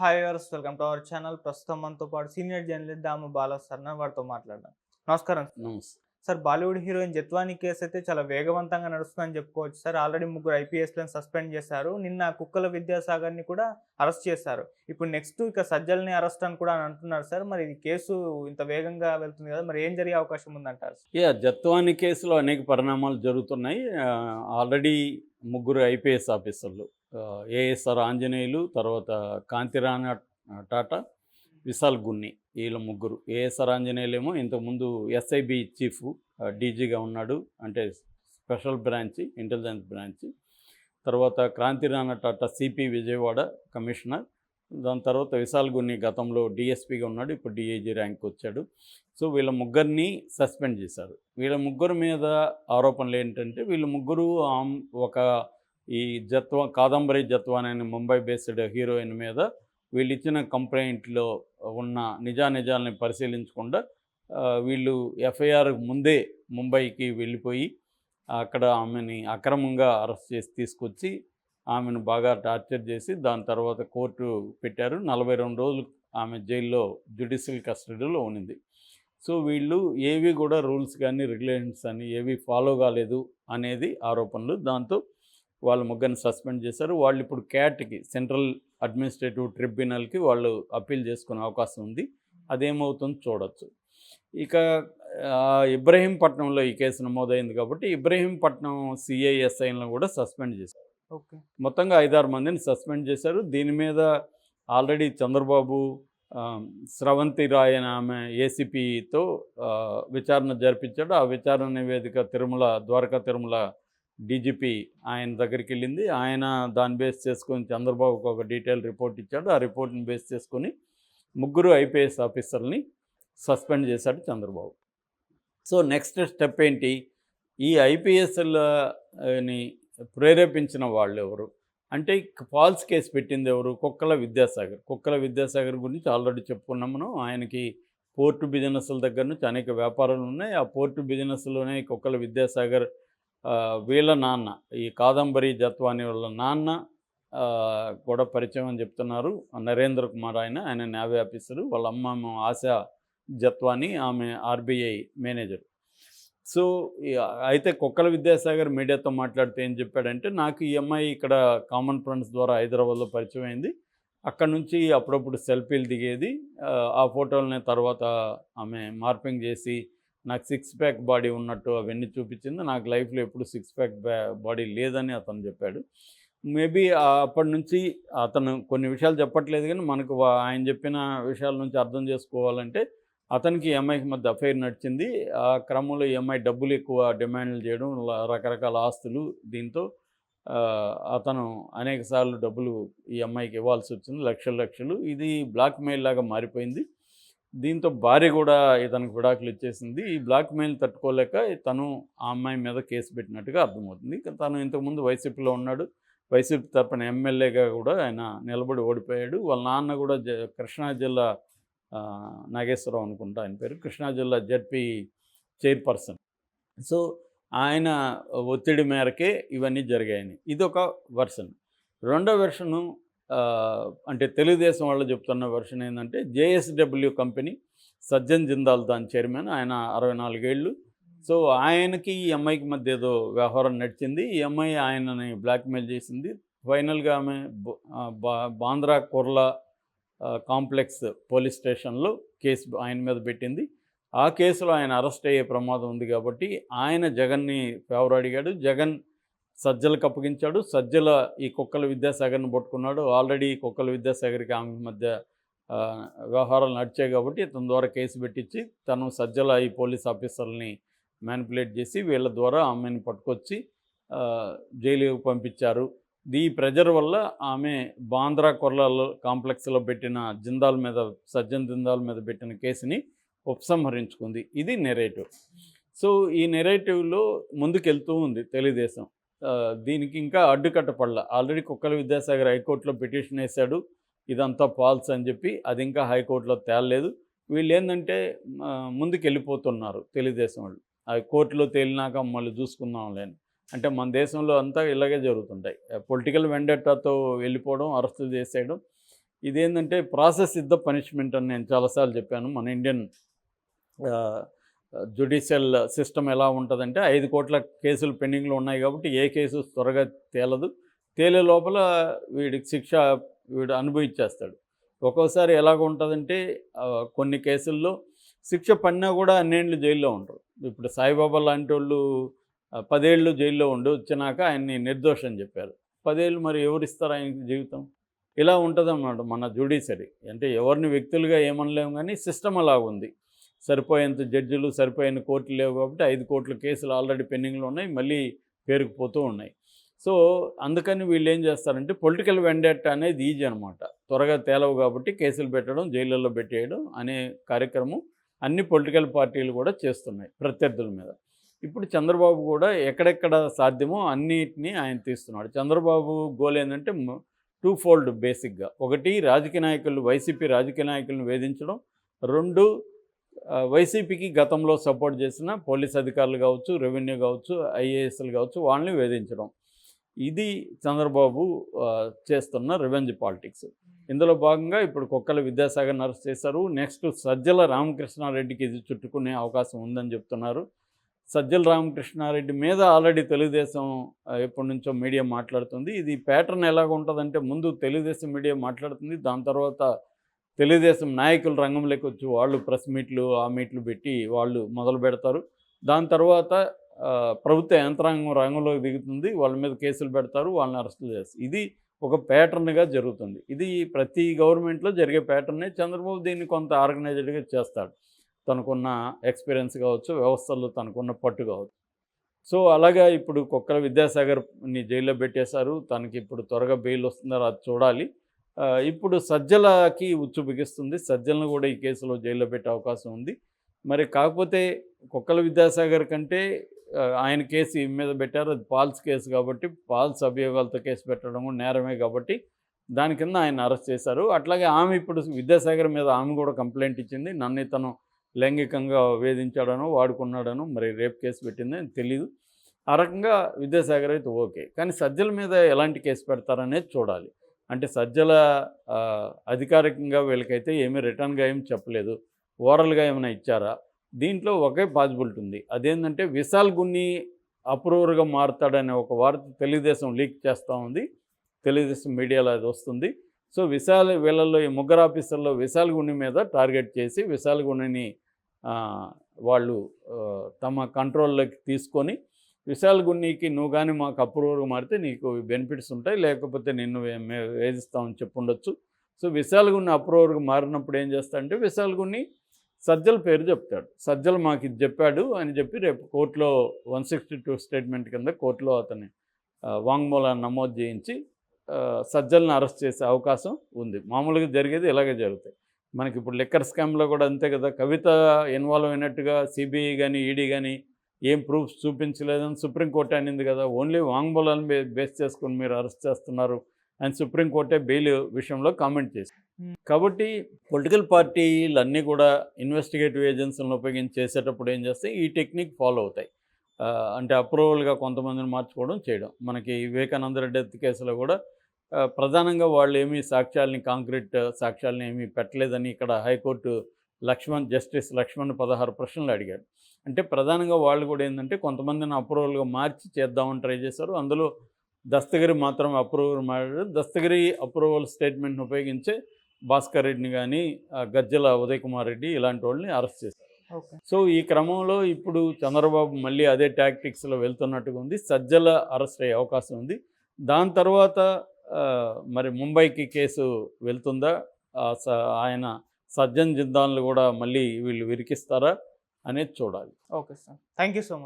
Hi viewers, welcome to our channel. ప్రస్తుతం మనతో పాటు సీనియర్ జర్నలిస్ట్ దాము బాలా సార్ ఉన్నారు. వారితో మాట్లాడదాం. నమస్కారం సార్. నమస్తే. Sir, Bollywood heroine Jethwani case అయితే చాలా వేగవంతంగా నడుస్తుందని చెప్పుకోవచ్చు సార్. ఆల్రెడీ ముగ్గురు ఐపీఎస్‌లను సస్పెండ్ చేశారు. నిన్న కుక్కల విద్యాసాగర్‌ని కూడా అరెస్ట్ చేశారు. ఇప్పుడు నెక్స్ట్ ఇక సజ్జల్‌ని అరెస్ట్ అని కూడా అంటున్నారు సార్. మరి ఈ కేసు ఇంత వేగంగా వెళ్తుంది కదా, మరి ఏం జరిగే అవకాశం ఉందంటారు? జత్వాని కేసులో అనేక పరిణామాలు జరుగుతున్నాయి. ఆల్రెడీ ముగ్గురు ఐపీఎస్ ఆఫీసర్లు ఏఎస్ఆర్ ఆంజనేయులు, తర్వాత కాంతిరాణ టాటా, విశాల్ గున్ని, వీళ్ళ ముగ్గురు. ఏఎస్ఆర్ ఆంజనేయులేమో ఇంతకుముందు ఎస్ఐబి చీఫ్, డీజీగా ఉన్నాడు, అంటే స్పెషల్ బ్రాంచ్, ఇంటెలిజెన్స్ బ్రాంచ్. తర్వాత క్రాంతిరాణ టాటా సిపి విజయవాడ కమిషనర్. దాని తర్వాత విశాల్ గున్ని గతంలో డిఎస్పీగా ఉన్నాడు, ఇప్పుడు డిఐజీ ర్యాంక్ వచ్చాడు. సో వీళ్ళ ముగ్గురిని సస్పెండ్ చేశారు. వీళ్ళ ముగ్గురు మీద ఆరోపణలు ఏంటంటే, వీళ్ళ ముగ్గురు ఒక ఈ కాదంబరి జత్వాని అనే ముంబై బేస్డ్ హీరోయిన్ మీద వీళ్ళు ఇచ్చిన కంప్లైంట్లో ఉన్న నిజానిజాలని పరిశీలించకుండా వీళ్ళు ఎఫ్ఐఆర్ ముందే ముంబైకి వెళ్ళిపోయి అక్కడ ఆమెని అక్రమంగా అరెస్ట్ చేసి తీసుకొచ్చి ఆమెను బాగా టార్చర్ చేసి దాని తర్వాత కోర్టు పెట్టారు. 42 రోజులు ఆమె జైల్లో జ్యుడిషియల్ కస్టడీలో ఉన్నింది. సో వీళ్ళు ఏవి కూడా రూల్స్ కానీ రెగ్యులేషన్స్ అని ఏవి ఫాలో కాలేదు అనేది ఆరోపణలు. దాంతో వాళ్ళ ముగ్గురిని సస్పెండ్ చేశారు. వాళ్ళు ఇప్పుడు క్యాట్కి, సెంట్రల్ అడ్మినిస్ట్రేటివ్ ట్రిబ్యునల్కి వాళ్ళు అప్పీల్ చేసుకునే అవకాశం ఉంది. అదేమవుతుందో చూడొచ్చు. ఇక ఇబ్రహీంపట్నంలో ఈ కేసు నమోదైంది కాబట్టి ఇబ్రహీంపట్నం సిఐఎస్ఐలను కూడా సస్పెండ్ చేశారు. ఓకే. మొత్తంగా 5-6 మందిని సస్పెండ్ చేశారు. దీని మీద ఆల్రెడీ చంద్రబాబు స్రవంతి రాయ్ అనే ఆమె ఏసీపీతో విచారణ జరిపించాడు. ఆ విచారణ నివేదిక ద్వారకా తిరుమల డీజీపీ ఆయన దగ్గరికి వెళ్ళింది. ఆయన దాన్ని బేస్ చేసుకొని చంద్రబాబుకు ఒక డీటెయిల్ రిపోర్ట్ ఇచ్చాడు. ఆ రిపోర్ట్ని బేస్ చేసుకొని ముగ్గురు ఐపీఎస్ ఆఫీసర్ని సస్పెండ్ చేశాడు చంద్రబాబు. సో నెక్స్ట్ స్టెప్ ఏంటి? ఈ ఐపీఎస్ని ప్రేరేపించిన వాళ్ళు ఎవరు అంటే, ఫాల్స్ కేసు పెట్టింది ఎవరు? కుక్కల విద్యాసాగర్. కుక్కల విద్యాసాగర్ గురించి ఆల్రెడీ చెప్పుకున్నాం మనం. ఆయనకి పోర్టు బిజినెస్ల దగ్గర నుంచి అనేక వ్యాపారాలు ఉన్నాయి. ఆ పోర్టు బిజినెస్లోనే కుక్కల విద్యాసాగర్ వీళ్ళ నాన్న, ఈ కాదంబరి జత్వాని వాళ్ళ నాన్న కూడా పరిచయం అని చెప్తున్నారు. నరేంద్ర కుమార్ ఆయన నేవీ ఆఫీసరు. వాళ్ళ అమ్మ ఆశా జత్వాని, ఆమె ఆర్బీఐ మేనేజర్. సో అయితే కుక్కల విద్యాసాగర్ మీడియాతో మాట్లాడితే ఏం చెప్పాడంటే, నాకు ఈ అమ్మాయి ఇక్కడ కామన్ ఫ్రెండ్స్ ద్వారా హైదరాబాద్లో పరిచయం అయింది. అక్కడ నుంచి అప్పుడప్పుడు సెల్ఫీలు దిగేది. ఆ ఫోటోలని తర్వాత ఆమె మార్పింగ్ చేసి నాకు 6 ప్యాక్ బాడీ ఉన్నట్టు అవన్నీ చూపించింది. నాకు లైఫ్లో ఎప్పుడు 6 ప్యాక్ బాడీ లేదని అతను చెప్పాడు. మేబీ అప్పటి నుంచి అతను కొన్ని విషయాలు చెప్పట్లేదు, కానీ మనకు ఆయన చెప్పిన విషయాల నుంచి అర్థం చేసుకోవాలంటే అతనికి ఈ అమ్మాయికి మధ్య అఫైర్ నడిచింది. ఆ క్రమంలో ఈ అమ్మాయి డబ్బులు ఎక్కువ డిమాండ్లు చేయడం, రకరకాల ఆస్తులు, దీంతో అతను అనేక సార్లు డబ్బులు ఈ అమ్మాయికి ఇవ్వాల్సి వచ్చింది, లక్షలు లక్షలు. ఇది బ్లాక్మెయిల్ లాగా మారిపోయింది. దీంతో భార్య కూడా ఇతనికి విడాకులు ఇచ్చేసింది. ఈ బ్లాక్మెయిల్ తట్టుకోలేక తను ఆ అమ్మాయి మీద కేసు పెట్టినట్టుగా అర్థమవుతుంది. తను ఇంతకుముందు వైసీపీలో ఉన్నాడు. వైసీపీ తరపున ఎమ్మెల్యేగా కూడా ఆయన నిలబడి ఓడిపోయాడు. వాళ్ళ నాన్న కూడా కృష్ణా జిల్లా నాగేశ్వరరావు అనుకుంటా ఆయన పేరు, కృష్ణా జిల్లా జడ్పీ చైర్పర్సన్. సో ఆయన ఒత్తిడి మేరకే ఇవన్నీ జరిగాయని ఇదొక వెర్షన్. రెండో వెర్షను అంటే తెలుగుదేశం వాళ్ళు చెప్తున్న వెర్షన్ ఏంటంటే, జేఎస్డబ్ల్యూ కంపెనీ, సజ్జన్ జిందాల్ దాని చైర్మన్, ఆయన 64 ఏళ్ళు. సో ఆయనకి ఈ అమ్మాయికి మధ్య ఏదో వ్యవహారం నడిచింది. ఈ అమ్మాయి ఆయనని బ్లాక్మెయిల్ చేసింది. ఫైనల్గా ఆమె బాంద్రా కుర్లా కాంప్లెక్స్ పోలీస్ స్టేషన్లో కేసు ఆయన మీద పెట్టింది. ఆ కేసులో ఆయన అరెస్ట్ అయ్యే ప్రమాదం ఉంది కాబట్టి ఆయన జగన్ని ఫేవర్ అడిగాడు. జగన్ సజ్జలకు అప్పగించాడు. సజ్జల ఈ కుక్కల విద్యాసాగర్ని పట్టుకున్నాడు. ఆల్రెడీ కుక్కల విద్యాసాగర్కి ఆమె మధ్య వ్యవహారాలు నడిచాయి కాబట్టి ఇతని ద్వారా కేసు పెట్టించి తను సజ్జల ఈ పోలీస్ ఆఫీసర్ని మ్యానిపులేట్ చేసి వీళ్ళ ద్వారా ఆమెను పట్టుకొచ్చి జైలుకి పంపించారు. ఈ ప్రెజర్ వల్ల ఆమె బాంద్రా కొర్లాలో కాంప్లెక్స్లో పెట్టిన సజ్జన్ జిందాల్ మీద పెట్టిన కేసుని ఉపసంహరించుకుంది. ఇది నెరేటివ్. సో ఈ నెరేటివ్లో ముందుకెళ్తూ ఉంది తెలుగుదేశం. దీనికి ఇంకా అడ్డుకట్టపడలా. ఆల్రెడీ కుక్కల విద్యాసాగర్ హైకోర్టులో పిటిషన్ వేశాడు, ఇదంతా ఫాల్స్ అని చెప్పి. అది ఇంకా హైకోర్టులో తేలలేదు. వీళ్ళు ఏంటంటే ముందుకెళ్ళిపోతున్నారు తెలుగుదేశం వాళ్ళు. అది కోర్టులో తేలినాక మళ్ళీ చూసుకుందాంలే అని. అంటే మన దేశంలో అంతా ఇలాగే జరుగుతుంటాయి. పొలిటికల్ వెండెట్టాతో వెళ్ళిపోవడం, అరెస్టులు చేసేయడం. ఇదేంటంటే ప్రాసెస్ ఇస్ ద పనిష్మెంట్ అని నేను చాలాసార్లు చెప్పాను. మన ఇండియన్ జ్యుడిషియల్ సిస్టమ్ ఎలా ఉంటుందంటే 5 కోట్ల కేసులు పెండింగ్లో ఉన్నాయి కాబట్టి ఏ కేసు త్వరగా తేలదు. తేలే లోపల వీడికి శిక్ష వీడు అనుభవించేస్తాడు. ఒక్కోసారి ఎలాగ ఉంటుందంటే కొన్ని కేసుల్లో శిక్ష పడినా కూడా అన్నేళ్ళు జైల్లో ఉంటారు. ఇప్పుడు సాయిబాబా లాంటి వాళ్ళు 10 ఏళ్ళు జైల్లో ఉండి వచ్చినాక ఆయన్ని నిర్దోషం చెప్పారు. 10 ఏళ్ళు మరి ఎవరిస్తారు ఆయనకి జీవితం? ఇలా ఉంటుందన్నమాట మన జ్యుడిషియరీ. అంటే ఎవరిని వ్యక్తులుగా ఏమనలేము కానీ సిస్టమ్ అలా ఉంది. సరిపోయేంత జడ్జిలు, సరిపోయిన కోర్టులు లేవు కాబట్టి 5 కోట్ల కేసులు ఆల్రెడీ పెండింగ్లో ఉన్నాయి, మళ్ళీ పేరుకుపోతూ ఉన్నాయి. సో అందుకని వీళ్ళు ఏం చేస్తారంటే పొలిటికల్ వెండెట్ అనేది ఈజీ అనమాట. త్వరగా తేలవు కాబట్టి కేసులు పెట్టడం, జైళ్ళల్లో పెట్టేయడం అనే కార్యక్రమం అన్ని పొలిటికల్ పార్టీలు కూడా చేస్తున్నాయి ప్రత్యర్థుల మీద. ఇప్పుడు చంద్రబాబు కూడా ఎక్కడెక్కడ సాధ్యమో అన్నిటినీ ఆయన తీస్తున్నాడు. చంద్రబాబు గోల్ ఏంటంటే 2 ఫోల్డ్ బేసిక్గా. 1 రాజకీయ నాయకులు, వైసీపీ రాజకీయ నాయకులను వేధించడం. 2 వైసీపీకి గతంలో సపోర్ట్ చేసిన పోలీస్ అధికారులు కావచ్చు, రెవెన్యూ కావచ్చు, ఐఏఎస్లు కావచ్చు, వాళ్ళని వేధించడం. ఇది చంద్రబాబు చేస్తున్న రివెంజ్ పాలిటిక్స్. ఇందులో భాగంగా ఇప్పుడు కుక్కల విద్యాసాగర్ని అరెస్ట్ చేశారు. నెక్స్ట్ సజ్జల రామకృష్ణారెడ్డికి ఇది చుట్టుకునే అవకాశం ఉందని చెప్తున్నారు. సజ్జల రామకృష్ణారెడ్డి మీద ఆల్రెడీ తెలుగుదేశం ఎప్పటి నుంచో మీడియా మాట్లాడుతుంది. ఇది ప్యాటర్న్ ఎలాగ ఉంటుందంటే ముందు తెలుగుదేశం మీడియా మాట్లాడుతుంది, దాని తర్వాత తెలుగుదేశం నాయకులు రంగంలోకి వచ్చి వాళ్ళు ప్రెస్ మీట్లు, ఆ మీట్లు పెట్టి వాళ్ళు మొదలు పెడతారు. దాని తర్వాత ప్రభుత్వ యంత్రాంగం రంగంలోకి దిగుతుంది, వాళ్ళ మీద కేసులు పెడతారు, వాళ్ళని అరెస్టులు చేస్తారు. ఇది ఒక ప్యాటర్న్గా జరుగుతుంది. ఇది ప్రతి గవర్నమెంట్లో జరిగే ప్యాటర్నే. చంద్రబాబు దీన్ని కొంత ఆర్గనైజ్డ్గా చేస్తాడు. తనకున్న ఎక్స్పీరియన్స్ కావచ్చు, వ్యవస్థల్లో తనకున్న పట్టు కావచ్చు. సో అలాగా ఇప్పుడు కుక్కల విద్యాసాగర్ని జైల్లో పెట్టేశారు. తనకి ఇప్పుడు త్వరగా బెయిల్ వస్తుందో అది చూడాలి. ఇప్పుడు సజ్జలకి ఉచ్చు బిగిస్తుంది. సజ్జలను కూడా ఈ కేసులో జైల్లో పెట్టే అవకాశం ఉంది. మరి కాకపోతే కుక్కల విద్యాసాగర్ కంటే ఆయన కేసు మీద పెట్టారు, అది ఫాల్స్ కేసు కాబట్టి, ఫాల్స్ అభియోగాలతో కేసు పెట్టడం నేరమే కాబట్టి దాని కింద ఆయన అరెస్ట్ చేశారు. అట్లాగే ఆమె ఇప్పుడు విద్యాసాగర్ మీద ఆమె కూడా కంప్లైంట్ ఇచ్చింది. నన్ను ఇతను లైంగికంగా వేధించాడనో, వాడుకున్నాడనో, మరి రేప్ కేసు పెట్టింది అని తెలీదు. ఆ రకంగా విద్యాసాగర్ అయితే ఓకే. కానీ సజ్జల మీద ఎలాంటి కేసు పెడతారనేది చూడాలి. అంటే సజ్జల అధికారికంగా వీళ్ళకైతే ఏమీ రిటర్న్గా ఏమి చెప్పలేదు, ఓరల్గా ఏమైనా ఇచ్చారా? దీంట్లో ఒకే పాసిబిలిటీ ఉంది. అదేంటంటే విశాల్ గున్ని అప్రూవర్గా మారుతాడనే ఒక వార్త తెలుగుదేశం లీక్ చేస్తూ ఉంది. తెలుగుదేశం మీడియాలో అది వస్తుంది. సో వీళ్ళల్లో ఈ ముగ్గురు ఆఫీసర్లో విశాల్ గున్ని మీద టార్గెట్ చేసి విశాల్ గున్నిని వాళ్ళు తమ కంట్రోల్లోకి తీసుకొని, విశాల్ గున్నీకి నువ్వు కానీ మాకు అప్రూవర్గా మారితే నీకు బెనిఫిట్స్ ఉంటాయి, లేకపోతే నిన్ను వేధిస్తామని చెప్పుండొచ్చు. సో విశాల్ గున్ని అప్రూవర్గా మారినప్పుడు ఏం చేస్తాడంటే విశాల్ గున్ని సజ్జల పేరు చెప్తాడు. సజ్జలు మాకు ఇది చెప్పాడు అని చెప్పి రేపు కోర్టులో 162 స్టేట్మెంట్ కింద కోర్టులో అతన్ని వాంగ్మూలాన్ని నమోదు చేయించి సజ్జలను అరెస్ట్ చేసే అవకాశం ఉంది. మామూలుగా జరిగేది ఇలాగే జరుగుతాయి. మనకి ఇప్పుడు లిక్కర్ స్కామ్లో కూడా అంతే కదా. కవిత ఇన్వాల్వ్ అయినట్టుగా సిబిఐ కానీ ఈడీ కానీ ఏం ప్రూఫ్స్ చూపించలేదని సుప్రీంకోర్టు అనింది కదా. ఓన్లీ వాంగ్మూలాన్ని బేస్ చేసుకొని మీరు అరెస్ట్ చేస్తున్నారు అని సుప్రీంకోర్టే బెయిల్ విషయంలో కామెంట్ చేసింది. కాబట్టి పొలిటికల్ పార్టీలు అన్నీ కూడా ఇన్వెస్టిగేటివ్ ఏజెన్సీలను ఉపయోగించి చేసేటప్పుడు ఏం చేస్తాయి, ఈ టెక్నిక్ ఫాలో అవుతాయి. అంటే అప్రూవల్గా కొంతమందిని మార్చుకోవడం చేయడం. మనకి వివేకానంద రెడ్డి డెత్ కేసులో కూడా ప్రధానంగా వాళ్ళు ఏమీ సాక్ష్యాలని, కాంక్రీట్ సాక్ష్యాలని ఏమీ పెట్టలేదని ఇక్కడ హైకోర్టు జస్టిస్ లక్ష్మణ్ 16 ప్రశ్నలు అడిగాడు. అంటే ప్రధానంగా వాళ్ళు కూడా ఏంటంటే కొంతమందిని అప్రూవల్గా మార్చి చేద్దామని ట్రై చేశారు. అందులో దస్తగిరి మాత్రం అప్రూవల్ మాట్లాడారు. దస్తగిరి అప్రూవల్ స్టేట్మెంట్ని ఉపయోగించే భాస్కర్ రెడ్డిని కానీ, గజ్జల ఉదయ్ కుమార్ రెడ్డి ఇలాంటి వాళ్ళని అరెస్ట్ చేశారు. సో ఈ క్రమంలో ఇప్పుడు చంద్రబాబు మళ్ళీ అదే టాక్టిక్స్లో వెళ్తున్నట్టుగా ఉంది. సజ్జల అరెస్ట్ అయ్యే అవకాశం ఉంది. దాని తర్వాత మరి ముంబైకి కేసు వెళ్తుందా, ఆయన సజ్జన్ జిందాల్ని కూడా మళ్ళీ వీళ్ళు విరికిస్తారా అనేది చూడాలి. Okay sir, thank you so much.